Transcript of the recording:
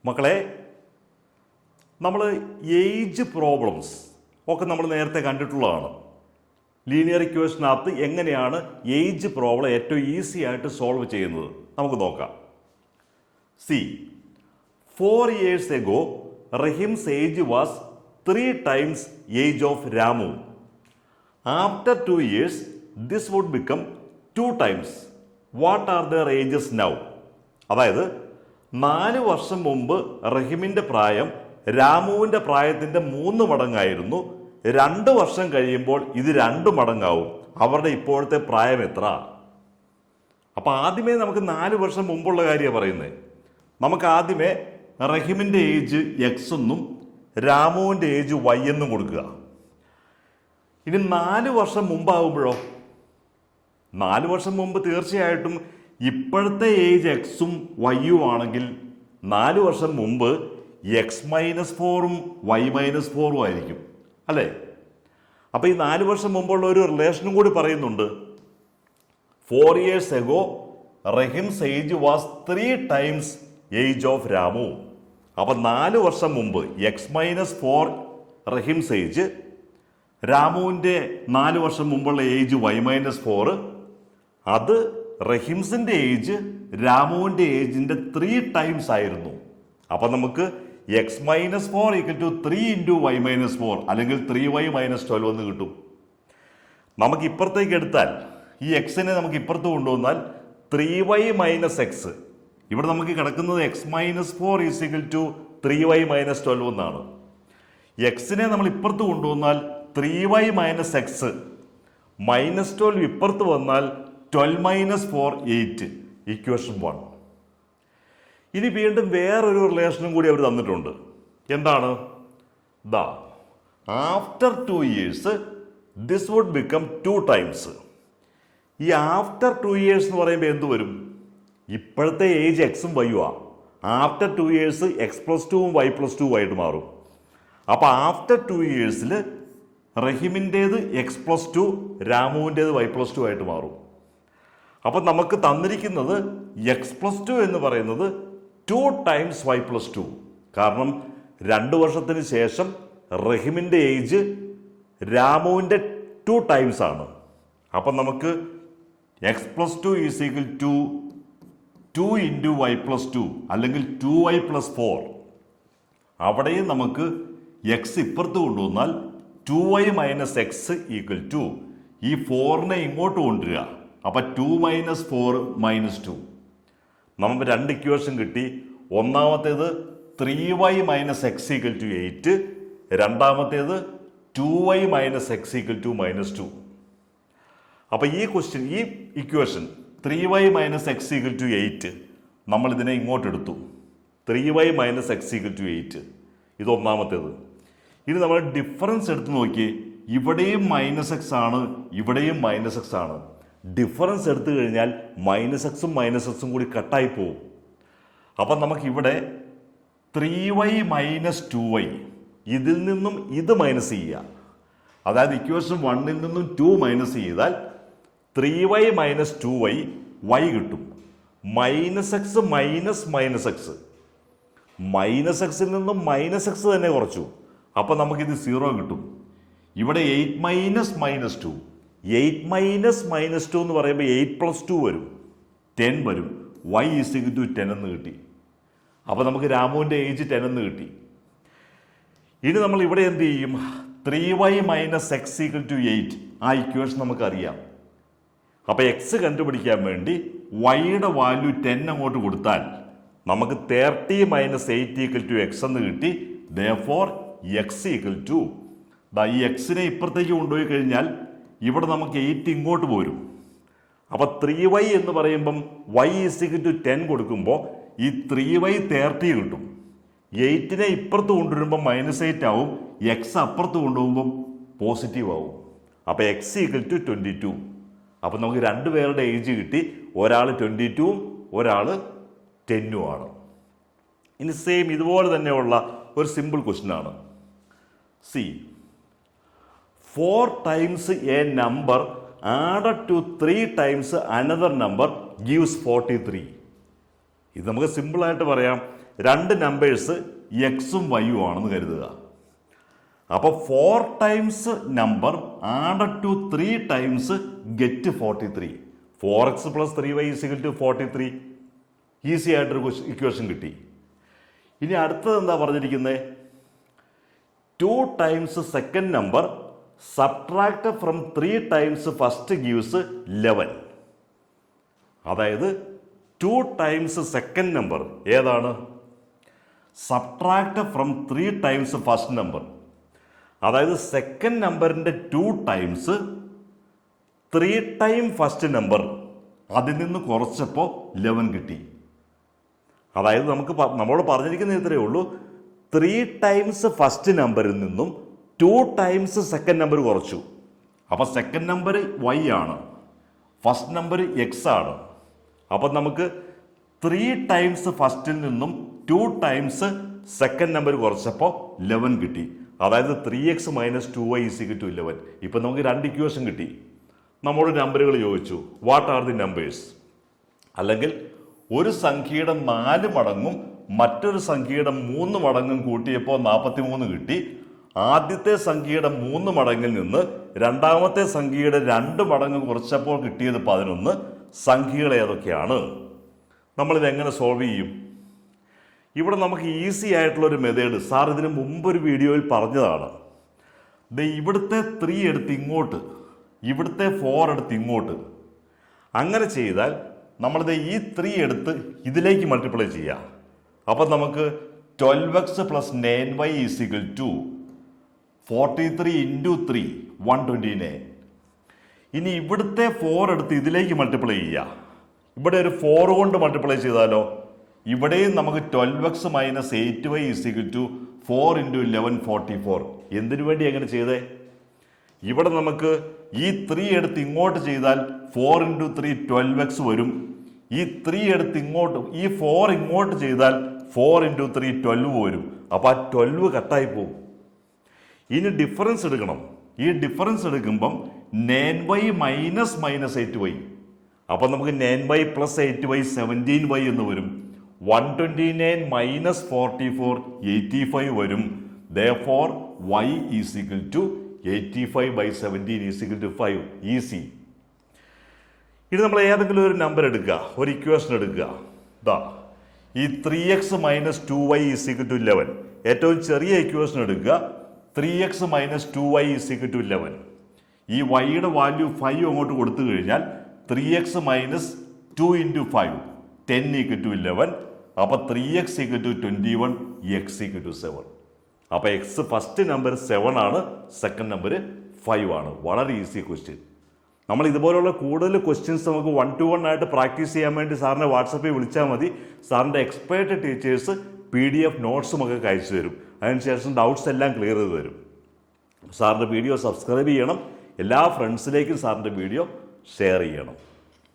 മക്കളെ, നമ്മൾ age problems ഒക്കെ നമ്മൾ നേരത്തെ കണ്ടിട്ടുള്ളതാണ്. ലീനിയർ ഇക്വേഷനകത്ത് എങ്ങനെയാണ് ഏജ് പ്രോബ്ലം ഏറ്റവും ഈസി ആയിട്ട് സോൾവ് ചെയ്യുന്നത് നമുക്ക് നോക്കാം. C 4 years ago, Rahim's age was 3 times age of Ramu. After 2 years, this would become 2 times. What are their ages now? അതായത് 4 വർഷം മുമ്പ് റഹീമിൻ്റെ പ്രായം രാമുവിൻ്റെ പ്രായത്തിൻ്റെ 3 മടങ്ങായിരുന്നു. 2 വർഷം കഴിയുമ്പോൾ ഇത് 2 മടങ്ങാവും. അവരുടെ ഇപ്പോഴത്തെ പ്രായം എത്ര? അപ്പം ആദ്യമേ നമുക്ക് 4 വർഷം മുമ്പുള്ള കാര്യമാണ് പറയുന്നത്. നമുക്ക് ആദ്യമേ റഹീമിൻ്റെ ഏജ് എക്സ് എന്നും രാമുവിൻ്റെ ഏജ് വൈ എന്നും കൊടുക്കുക. ഇനി 4 വർഷം മുമ്പാകുമ്പോഴോ? 4 വർഷം മുമ്പ് തീർച്ചയായിട്ടും ഇപ്പോഴത്തെ ഏജ് എക്സും വൈയും ആണെങ്കിൽ 4 വർഷം മുമ്പ് x-4ഉം y-4ഉം ആയിരിക്കും, അല്ലേ? അപ്പോൾ ഈ 4 വർഷം മുമ്പുള്ള ഒരു റിലേഷനും കൂടി പറയുന്നുണ്ട്. 4 years ago, Rahim's age was 3 times age of Ramu. അപ്പം 4 വർഷം മുമ്പ് x-4 റഹീംസ് ഏജ്, രാമുവിൻ്റെ 4 വർഷം മുമ്പുള്ള ഏജ് y-4, അത് റഹീംസിൻ്റെ ഏജ് രാമുവിൻ്റെ ഏജിൻ്റെ 3 ടൈംസ് ആയിരുന്നു. അപ്പം നമുക്ക് x-4 = 3 × y-4 അല്ലെങ്കിൽ 3y-12 എന്ന് കിട്ടും. നമുക്ക് ഇപ്പുറത്തേക്ക് എടുത്താൽ ഈ എക്സിനെ നമുക്ക് ഇപ്പുറത്ത് കൊണ്ടുവന്നാൽ 3y - x, ഇവിടെ നമുക്ക് കിടക്കുന്നത് x-4 = 3y-12 എന്നാണ്. എക്സിനെ നമ്മൾ ഇപ്പുറത്ത് കൊണ്ടുവന്നാൽ 3y - x, -12 ഇപ്പുറത്ത് വന്നാൽ 12 - 4 8, ഇക്വേഷൻ 1. ഇനി വീണ്ടും വേറൊരു റിലേഷനും കൂടി അവർ തന്നിട്ടുണ്ട്. എന്താണ്? After 2 years this would become 2 times. ഈ ആഫ്റ്റർ 2 years എന്ന് പറയുമ്പോൾ എന്ത് വരും? ഇപ്പോഴത്തെ ഏജ് എക്സും വൈയുവാ. ആഫ്റ്റർ 2 years x+2ഉം y+2ഉം ആയിട്ട് മാറും. അപ്പോൾ ആഫ്റ്റർ 2 years റഹീമിൻ്റേത് x+2, രാമുവിൻ്റേത് y+2 ആയിട്ട് മാറും. അപ്പം നമുക്ക് തന്നിരിക്കുന്നത് x+2 എന്ന് പറയുന്നത് 2 times y+2. കാരണം 2 വർഷത്തിന് ശേഷം റഹീമിൻ്റെ ഏജ് രാമുവിൻ്റെ 2 times ആണ്. അപ്പം നമുക്ക് x+2 = 2 × y+2 അല്ലെങ്കിൽ 2y+4. അവിടെയും നമുക്ക് എക്സ് ഇപ്പുറത്ത് കൊണ്ടുവന്നാൽ 2y - x = ഈ 4നെ ഇങ്ങോട്ട് കൊണ്ടുവരിക. അപ്പം 2 - 4 - 2. നമുക്ക് 2 ഇക്വേഷൻ കിട്ടി. ഒന്നാമത്തേത് 3y - x = 8, രണ്ടാമത്തേത് 2y - x = -2. അപ്പം ഈ ഇക്വേഷൻ 3y - x = 8, നമ്മളിതിനെ ഇങ്ങോട്ടെടുത്തു. 3y - x = 8, ഇത് ഒന്നാമത്തേത്. ഇനി നമ്മൾ ഡിഫറൻസ് എടുത്ത് നോക്കി. ഇവിടെയും -x ആണ്, ഇവിടെയും -x ആണ്. ഡിഫറൻസ് എടുത്തു കഴിഞ്ഞാൽ -xഉം -xഉം കൂടി കട്ടായി പോവും. അപ്പം നമുക്കിവിടെ 3y - 2y, ഇതിൽ നിന്നും ഇത് മൈനസ് ചെയ്യുക. അതായത് ഇക്വേഷൻ 1ൽ നിന്നും 2 മൈനസ് ചെയ്താൽ 3y - 2y y കിട്ടും. -x -x, -xൽ നിന്നും -x തന്നെ കുറച്ചു. അപ്പം നമുക്കിത് 0 കിട്ടും. ഇവിടെ 8 - -2, 8 - -2 എന്ന് പറയുമ്പോൾ 8+2 വരും, 10 വരും. y = 10 എന്ന് കിട്ടി. അപ്പം നമുക്ക് രാമുവിൻ്റെ ഏജ് 10 എന്ന് കിട്ടി. ഇനി നമ്മൾ ഇവിടെ എന്ത് ചെയ്യും? 3y - x = 8, ആ ഇക്വേഷൻ നമുക്കറിയാം. അപ്പോൾ എക്സ് കണ്ടുപിടിക്കാൻ വേണ്ടി വൈയുടെ വാല്യൂ 10 അങ്ങോട്ട് കൊടുത്താൽ നമുക്ക് 30 - 8 = x എന്ന് കിട്ടി. therefore x = ഈ എക്സിനെ ഇപ്പുറത്തേക്ക് കൊണ്ടുപോയി കഴിഞ്ഞാൽ ഇവിടെ നമുക്ക് 8 ഇങ്ങോട്ട് പോരും. അപ്പോൾ 3y എന്ന് പറയുമ്പം y = 10 കൊടുക്കുമ്പോൾ ഈ 3y 30 കിട്ടും. 8നെ ഇപ്പുറത്ത് കൊണ്ടുവരുമ്പോൾ -8 ആവും, എക്സ് അപ്പുറത്ത് കൊണ്ടുപോകുമ്പം പോസിറ്റീവ് ആവും. അപ്പോൾ x = 22. അപ്പം നമുക്ക് 2 പേരുടെ ഏജ് കിട്ടി. ഒരാൾ 22ഉം ഒരാൾ 10ഉം ആണ്. ഇനി സെയിം ഇതുപോലെ തന്നെയുള്ള ഒരു സിമ്പിൾ ക്വസ്റ്റ്യനാണ്. C 4 times a number added to 3 times another number gives 43. ഇത് നമുക്ക് സിമ്പിളായിട്ട് പറയാം. രണ്ട് നമ്പേഴ്സ് എക്സും വൈയും ആണെന്ന് കരുതുക. അപ്പോൾ 4 times number added to 3 times get 43. 4x + 3y = 43. Easy ആയിട്ടൊരു ഇക്വേഷൻ കിട്ടി. ഇനി അടുത്തത് എന്താ പറഞ്ഞിരിക്കുന്നത്? 2 times second number subtract from 3 times first gives 11. അതായത് 2 ടൈംസ് സെക്കൻഡ് നമ്പർ ഏതാണ്? Subtract from 3 times first number. അതായത് സെക്കൻഡ് നമ്പറിൻ്റെ 2 ടൈംസ് 3 ടൈം ഫസ്റ്റ് നമ്പർ, അതിൽ നിന്ന് കുറച്ചപ്പോൾ 11 കിട്ടി. അതായത് നമ്മളോട് പറഞ്ഞിരിക്കുന്നത് ഇത്രയേ ഉള്ളൂ, 3 ടൈംസ് ഫസ്റ്റ് നമ്പറിൽ നിന്നും 2 ടൈംസ് സെക്കൻഡ് നമ്പർ കുറച്ചു. അപ്പോൾ സെക്കൻഡ് നമ്പർ y ആണ്, ഫസ്റ്റ് നമ്പർ x ആണ്. അപ്പം നമുക്ക് 3 ടൈംസ് ഫസ്റ്റിൽ നിന്നും 2 ടൈംസ് സെക്കൻഡ് നമ്പർ കുറച്ചപ്പോൾ 11 കിട്ടി. അതായത് 3x - 2y = 11. ഇപ്പം നമുക്ക് 2 ഇക്വേഷൻ കിട്ടി. നമ്മോട് നമ്പറുകൾ ചോദിച്ചു, വാട്ട് ആർ ദി നമ്പേഴ്സ്? അല്ലെങ്കിൽ ഒരു സംഖ്യയുടെ 4 മടങ്ങും മറ്റൊരു സംഖ്യയുടെ 3 മടങ്ങും കൂട്ടിയപ്പോൾ 43 കിട്ടി. ആദ്യത്തെ സംഖ്യയുടെ 3 മടങ്ങിൽ നിന്ന് രണ്ടാമത്തെ സംഖ്യയുടെ 2 മടങ്ങ് കുറച്ചപ്പോൾ കിട്ടിയത് 11. സംഖ്യകൾ ഏതൊക്കെയാണ്? നമ്മളിതെങ്ങനെ സോൾവ് ചെയ്യും? ഇവിടെ നമുക്ക് ഈസി ആയിട്ടുള്ളൊരു മെത്തേഡ് സാർ ഇതിന് മുമ്പൊരു വീഡിയോയിൽ പറഞ്ഞതാണ്. ഇവിടുത്തെ 3 എടുത്ത് ഇങ്ങോട്ട്, ഇവിടുത്തെ 4 എടുത്ത് ഇങ്ങോട്ട്, അങ്ങനെ ചെയ്താൽ നമ്മളിത് ഈ 3 എടുത്ത് ഇതിലേക്ക് മൾട്ടിപ്ലൈ ചെയ്യുക. അപ്പം നമുക്ക് 12x + 9y = 43 × 3 129. ഇനി ഇവിടുത്തെ 4 എടുത്ത് ഇതിലേക്ക് മൾട്ടിപ്ലൈ ചെയ്യുക. ഇവിടെ ഒരു 4 കൊണ്ട് മൾട്ടിപ്ലൈ ചെയ്താലോ? ഇവിടെയും നമുക്ക് 12x - 8y = 4 × 11 44. എന്തിനു വേണ്ടി എങ്ങനെ ചെയ്തേ? ഇവിടെ നമുക്ക് ഈ 3 എടുത്ത് ഇങ്ങോട്ട് ചെയ്താൽ 4 × 3 12x വരും. ഈ 3 എടുത്ത് ഇങ്ങോട്ട്, ഈ 4 ഇങ്ങോട്ട് ചെയ്താൽ 4 × 3 12 വരും. അപ്പോൾ ആ 12 കട്ടായി പോകും. ഇനി ഡിഫറൻസ് എടുക്കണം. ഈ ഡിഫറൻസ് എടുക്കുമ്പം 9y - 8y. അപ്പം നമുക്ക് 9y + 8y 17y എന്ന് വരും. 129 - 44 85 വരും. Therefore y = 85/17 = 5. ഈസി. ഇനി നമ്മൾ ഏതെങ്കിലും ഒരു നമ്പർ എടുക്കുക, ഒരു ഇക്വേഷൻ എടുക്കുക. ഈ 3x - 2y = 11. ഏറ്റവും ചെറിയ ഇക്വേഷൻ എടുക്കുക. 3x - 2y = 11. ഈ വൈയുടെ വാല്യൂ 5 അങ്ങോട്ട് കൊടുത്തു കഴിഞ്ഞാൽ 3x - 2 × 5 10 = 11. അപ്പോൾ 3x = 21, x = 7. അപ്പോൾ എക്സ് ഫസ്റ്റ് നമ്പർ 7 ആണ്, സെക്കൻഡ് നമ്പർ 5 ആണ്. വളരെ ഈസി ക്വസ്റ്റ്യൻ. നമ്മൾ ഇതുപോലുള്ള കൂടുതൽ ക്വസ്റ്റ്യൻസ് നമുക്ക് 1-to-1 ആയിട്ട് പ്രാക്ടീസ് ചെയ്യാൻ വേണ്ടി സാറിനെ വാട്സപ്പിൽ വിളിച്ചാൽ മതി. സാറിൻ്റെ എക്സ്പേർട്ട് ടീച്ചേഴ്സ് PDF നോട്ട്സും ഒക്കെ അയച്ചു തരും. അതിനുശേഷം ഡൗട്ട്സ് എല്ലാം ക്ലിയർ ചെയ്ത് തരും. സാറിൻ്റെ വീഡിയോ സബ്സ്ക്രൈബ് ചെയ്യണം. എല്ലാ ഫ്രണ്ട്സിലേക്കും സാറിൻ്റെ വീഡിയോ ഷെയർ ചെയ്യണം.